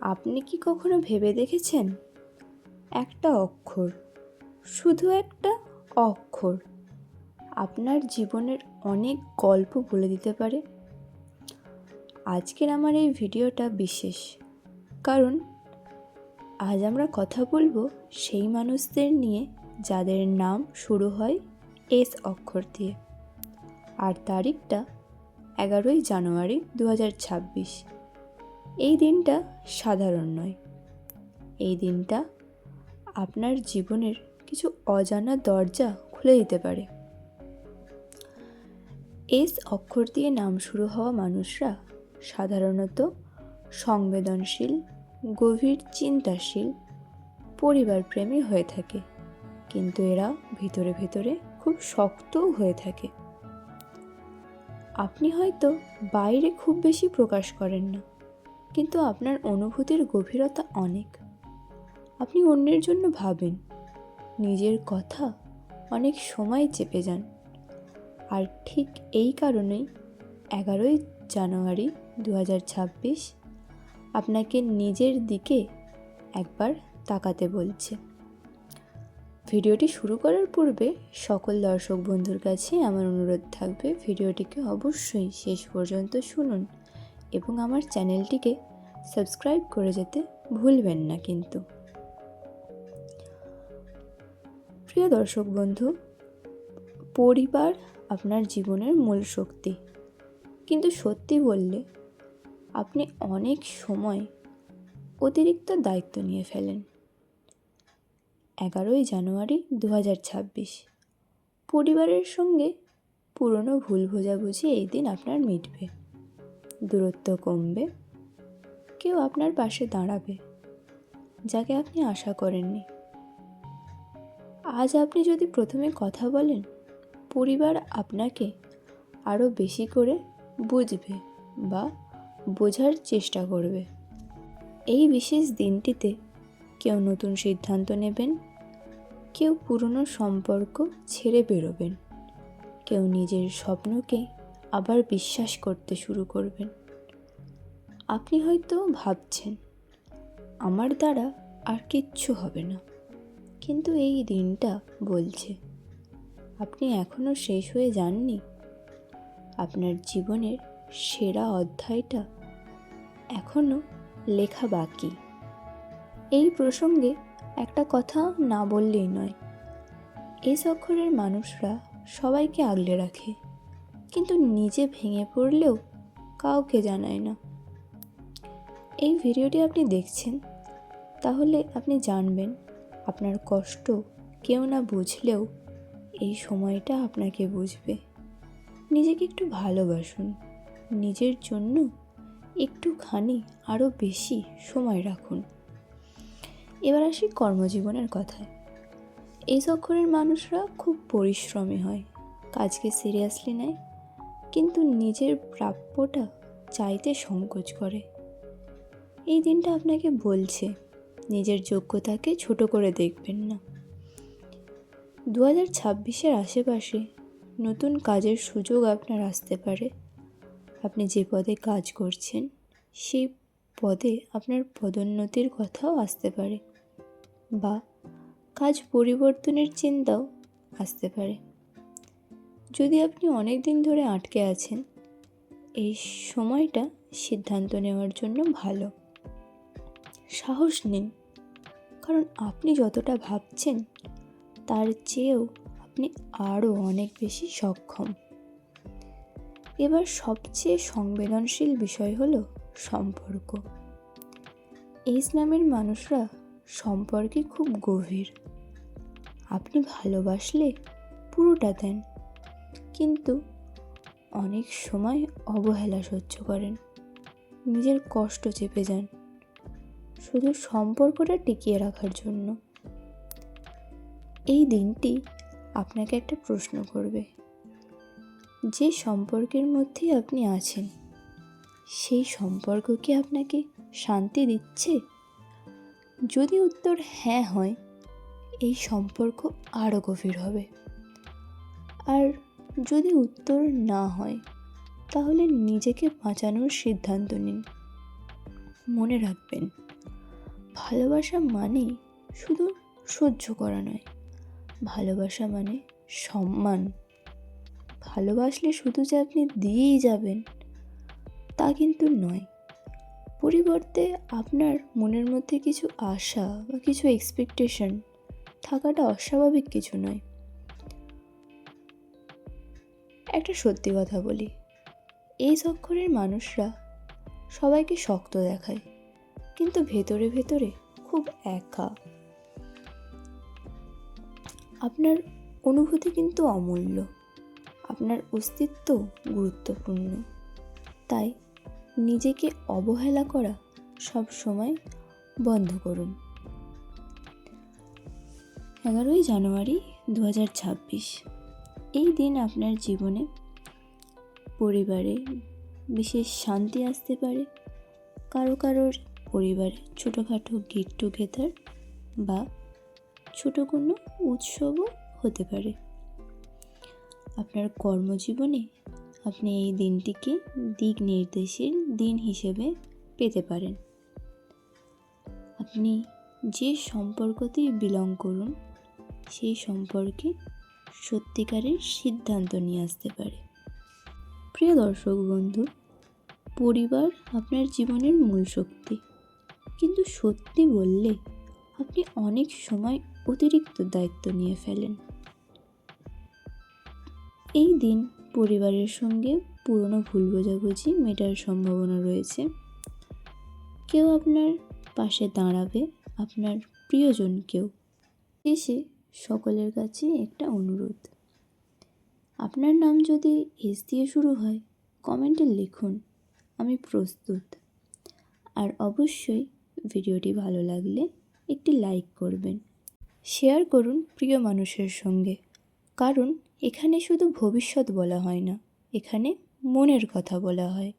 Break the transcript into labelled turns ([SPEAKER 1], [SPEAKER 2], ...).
[SPEAKER 1] আপনি কি কখনো ভেবে দেখেছেন, একটা অক্ষর, শুধু একটা অক্ষর আপনার জীবনের অনেক গল্প বলে দিতে পারে? আজকের আমার এই ভিডিওটা বিশেষ, কারণ আজ আমরা কথা বলবো সেই মানুষদের নিয়ে যাদের নাম শুরু হয় এস অক্ষর দিয়ে, আর তারিখটা 11ই জানুয়ারি 2026। এই দিনটা সাধারণ নয়। এই দিনটা আপনার জীবনের কিছু অজানা দরজা খুলে দিতে পারে। এস অক্ষর দিয়ে নাম শুরু হওয়া মানুষরা সাধারণত সংবেদনশীল, গভীর চিন্তাশীল, পরিবারপ্রেমী হয়ে থাকে, কিন্তু এরা ভিতরে ভিতরে খুব শক্তও হয়ে থাকে। আপনি হয়তো বাইরে খুব বেশি প্রকাশ করেন না, কিন্তু আপনার অনুভূতির গভীরতা অনেক। আপনি অন্যের জন্য ভাবেন, নিজের কথা অনেক সময় চেপে যান। আর ঠিক এই কারণেই 11ই জানুয়ারি 2026 আপনাকে নিজের দিকে একবার তাকাতে বলছে। ভিডিওটি শুরু করার পূর্বে সকল দর্শক বন্ধুর কাছে আমার অনুরোধ থাকবে, ভিডিওটিকে অবশ্যই শেষ পর্যন্ত শুনুন এবং আমার চ্যানেলটিকে সাবস্ক্রাইব করে যেতে ভুলবেন না। কিন্তু প্রিয় দর্শক বন্ধু, পরিবার আপনার জীবনের মূল শক্তি, কিন্তু সত্যি বললে আপনি অনেক সময় অতিরিক্ত দায়িত্ব নিয়ে ফেলেন। 11ই জানুয়ারি 2026 পরিবারের সঙ্গে পুরনো ভুল বোঝাবুঝি এই দিন আপনার মিটবে, দূরত্ব কমবে, কেউ আপনার পাশে দাঁড়াবে যাকে আপনি আশা করেননি। আজ আপনি যদি প্রথমে কথা বলেন, পরিবার আপনাকে আরও বেশি করে বুঝবে বা বোঝার চেষ্টা করবে। এই বিশেষ দিনটিতে কেউ নতুন সিদ্ধান্ত নেবেন, কেউ পুরনো সম্পর্ক ছেড়ে বেরোবেন, কেউ নিজের স্বপ্নকে আবার বিশ্বাস করতে শুরু করবেন। আপনি হয়তো ভাবছেন, আমার দ্বারা আর কিচ্ছু হবে না, কিন্তু এই দিনটা বলছে আপনি এখনও শেষ হয়ে যাননি। আপনার জীবনের সেরা অধ্যায়টা এখনও লেখা বাকি। এই প্রসঙ্গে একটা কথা না বললেই নয়। এস অক্ষরের মানুষরা সবাইকে আগলে রাখে, কিন্তু নিজে ভেঙে পড়লেও কাউকে জানায় না। এই ভিডিওটি আপনি দেখছেন, তাহলে আপনি জানবেন আপনার কষ্ট কেউ না বুঝলেও এই সময়টা আপনাকে বুঝবে। নিজেকে একটু ভালোবাসুন, নিজের জন্য একটুখানি আরও বেশি সময় রাখুন। এবার আসি কর্মজীবনের কথায়। এই অক্ষরের মানুষরা খুব পরিশ্রমী হয়, কাজকে সিরিয়াসলি নেয়, কিন্তু নিজের প্রাপ্যটা চাইতে সংকোচ করে। এই দিনটা আপনাকে বলছে নিজের যোগ্যতাকে ছোট করে দেখবেন না। 2026-এর আশেপাশে নতুন কাজের সুযোগ আপনার আসতে পারে। আপনি যে পদে কাজ করছেন সেই পদে আপনার পদোন্নতির কথাও আসতে পারে, বা কাজ পরিবর্তনের চিন্তাও আসতে পারে। যদি আপনি অনেক দিন ধরে আটকে আছেন, এই সময়টা সিদ্ধান্ত নেওয়ার জন্য ভালো। সাহস নিন, কারণ আপনি যতটা ভাবছেন তার চেয়েও আপনি আরও অনেক বেশি সক্ষম। এবার সবচেয়ে সংবেদনশীল বিষয় হলো সম্পর্ক। এস নামের মানুষরা সম্পর্কে খুব গভীর। আপনি ভালোবাসলে পুরোটা দেন, কিন্তু অনেক সময় অবহেলা সহ্য করেন, নিজের কষ্ট চেপে যান শুধু সম্পর্কটা টিকিয়ে রাখার জন্য। এই দিনটি আপনাকে একটা প্রশ্ন করবে, যে সম্পর্কের মধ্যে আপনি আছেন সেই সম্পর্ক কি আপনাকে শান্তি দিচ্ছে? যদি উত্তর হ্যাঁ হয়, এই সম্পর্ক আরও গভীর হবে। আর যদি উত্তর না হয়, তাহলে নিজেকে বাঁচানোর সিদ্ধান্ত নিন। মনে রাখবেন, ভালোবাসা মানে শুধু সহ্য করা নয়, ভালোবাসা মানে সম্মান। ভালোবাসলে শুধু যে আপনি দিয়েই যাবেন তা কিন্তু নয়, পরিবর্তে আপনার মনের মধ্যে কিছু আশা বা কিছু এক্সপেকটেশন থাকাটা অস্বাভাবিক কিছু নয়। একটা সত্যি কথা বলি, এই চক্করের মানুষরা সবাইকে শক্ত দেখায়, কিন্তু ভেতরে ভেতরে খুব একা। আপনার অনুভূতি কিন্তু অমূল্য, আপনার অস্তিত্ব গুরুত্বপূর্ণ। তাই নিজেকে অবহেলা করা সব সময় বন্ধ করুন। 11ই জানুয়ারি 2026, এই দিন আপনার জীবনে পরিবারে বিশেষ শান্তি আসতে পারে। কারোর পরিবারে ছোটোখাটো গেট টুগেদার বা ছোটো কোনো উৎসবও হতে পারে। আপনার কর্মজীবনে আপনি এই দিনটিকে দিক নির্দেশের দিন হিসেবে পেতে পারেন। আপনি যে সম্পর্কতেই বিলং করুন সেই সম্পর্কে সত্যিকারের সিদ্ধান্ত নিয়ে আসতে পারে। প্রিয় দর্শক বন্ধু, পরিবার আপনার জীবনের মূল শক্তি, কিন্তু সত্যি বললে আপনি অনেক সময় অতিরিক্ত দায়িত্ব নিয়ে ফেলেন। এই দিন পরিবারের সঙ্গে পুরনো ভুল বোঝাবুঝি মেটার সম্ভাবনা রয়েছে। কেউ আপনার পাশে দাঁড়াবে, আপনার প্রিয়জনকেও। শেষে সকলের কাছে একটা অনুরোধ, আপনার নাম যদি এস দিয়ে শুরু হয় কমেন্টে লিখুন, আমি প্রস্তুত। আর অবশ্যই ভিডিওটি ভালো লাগলে একটি লাইক করবেন, শেয়ার করুন প্রিয় মানুষের সঙ্গে। কারণ এখানে শুধু ভবিষ্যৎ বলা হয় না, এখানে মনের কথা বলা হয়।